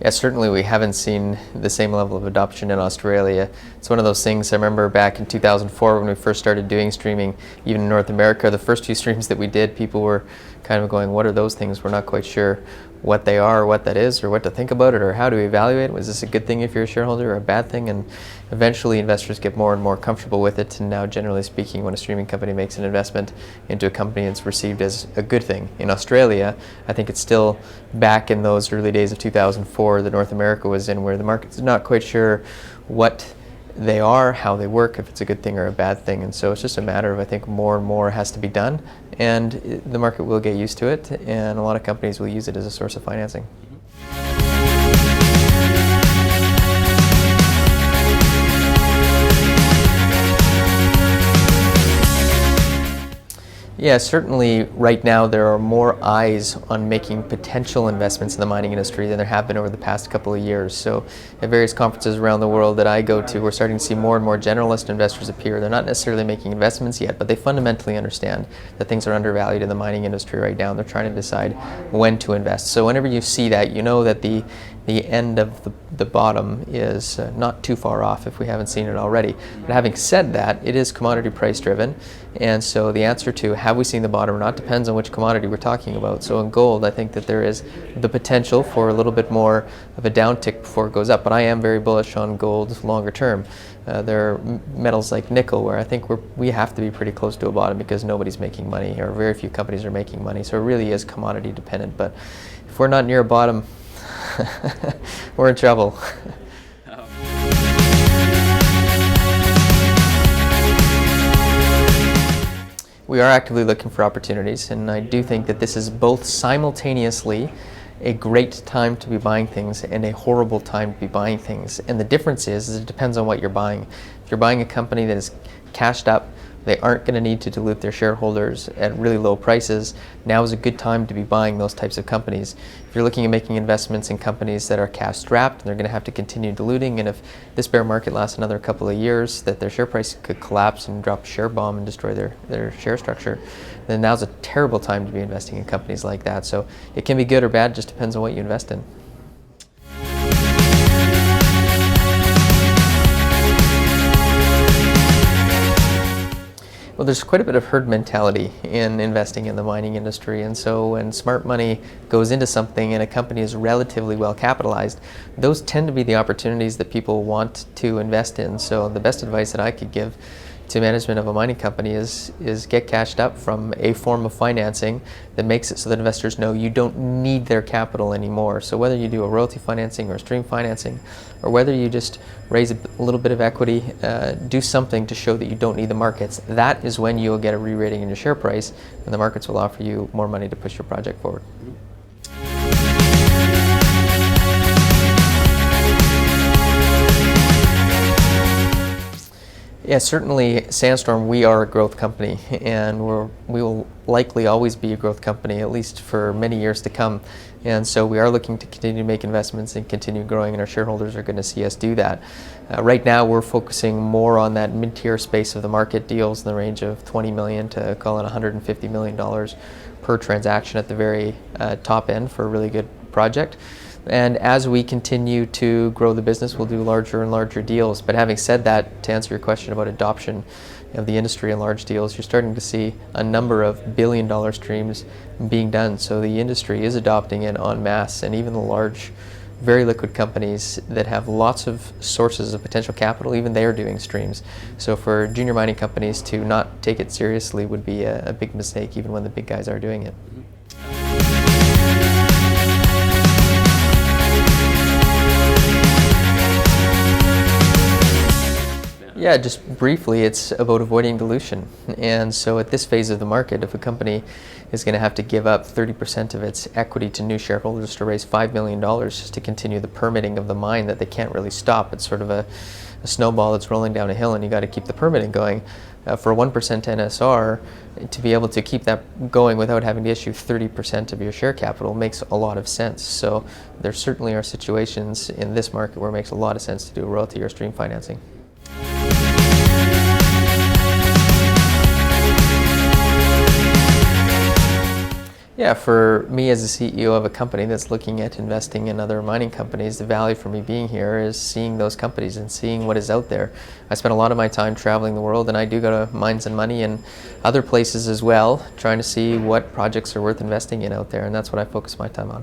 Yeah, certainly we haven't seen the same level of adoption in Australia. It's one of those things. I remember back in 2004 when we first started doing streaming, even in North America, the first few streams that we did, people were kind of going, what are those things? We're not quite sure what they are, or what that is, or what to think about it, or how to evaluate it. Was this a good thing if you're a shareholder, or a bad thing? And eventually investors get more and more comfortable with it, and now generally speaking, when a streaming company makes an investment into a company, it's received as a good thing. In Australia, I think it's still back in those early days of 2004 that North America was in, where the market's not quite sure what they are, how they work, if it's a good thing or a bad thing. And so it's just a matter of, I think, more and more has to be done, and the market will get used to it, and a lot of companies will use it as a source of financing. Yeah, certainly right now there are more eyes on making potential investments in the mining industry than there have been over the past couple of years. So at various conferences around the world that I go to, we're starting to see more and more generalist investors appear. They're not necessarily making investments yet, but they fundamentally understand that things are undervalued in the mining industry right now, and they're trying to decide when to invest. So whenever you see that, you know that the end of the bottom is not too far off if we haven't seen it already. But having said that, it is commodity price driven, and so the answer to have we seen the bottom or not depends on which commodity we're talking about. So in gold, I think that there is the potential for a little bit more of a downtick before it goes up, but I am very bullish on gold longer term. There are metals like nickel where I think we have to be pretty close to a bottom because nobody's making money, or very few companies are making money, so it really is commodity dependent. But if we're not near a bottom, we're in trouble. We are actively looking for opportunities, and I do think that this is both simultaneously a great time to be buying things and a horrible time to be buying things. And the difference is it depends on what you're buying. If you're buying a company that is cashed up, they aren't going to need to dilute their shareholders at really low prices. Now is a good time to be buying those types of companies. If you're looking at making investments in companies that are cash strapped, they're going to have to continue diluting, and if this bear market lasts another couple of years, that their share price could collapse and drop a share bomb and destroy their share structure, then now's a terrible time to be investing in companies like that. So it can be good or bad, just depends on what you invest in. Well, there's quite a bit of herd mentality in investing in the mining industry, and so when smart money goes into something and a company is relatively well capitalized, those tend to be the opportunities that people want to invest in. So the best advice that I could give to management of a mining company is get cashed up from a form of financing that makes it so that investors know you don't need their capital anymore. So whether you do a royalty financing or stream financing, or whether you just raise a little bit of equity, do something to show that you don't need the markets, that is when you'll get a re-rating in your share price, and the markets will offer you more money to push your project forward. Yeah, certainly Sandstorm, we are a growth company, and we will likely always be a growth company, at least for many years to come. And so we are looking to continue to make investments and continue growing, and our shareholders are going to see us do that. Right now we're focusing more on that mid-tier space of the market, deals in the range of $20 million to call it $150 million per transaction at the very top end for a really good project. And as we continue to grow the business, we'll do larger and larger deals. But having said that, to answer your question about adoption of the industry and large deals, you're starting to see a number of billion-dollar streams being done. So the industry is adopting it en masse, and even the large, very liquid companies that have lots of sources of potential capital, even they are doing streams. So for junior mining companies to not take it seriously would be a big mistake, even when the big guys are doing it. Yeah, just briefly, it's about avoiding dilution. And so at this phase of the market, if a company is going to have to give up 30% of its equity to new shareholders to raise $5 million just to continue the permitting of the mine that they can't really stop, it's sort of a snowball that's rolling down a hill, and you got to keep the permitting going. For a 1% NSR, to be able to keep that going without having to issue 30% of your share capital makes a lot of sense. So there certainly are situations in this market where it makes a lot of sense to do royalty or stream financing. Yeah, for me as a CEO of a company that's looking at investing in other mining companies, the value for me being here is seeing those companies and seeing what is out there. I spend a lot of my time traveling the world, and I do go to Mines and Money and other places as well, trying to see what projects are worth investing in out there, and that's what I focus my time on.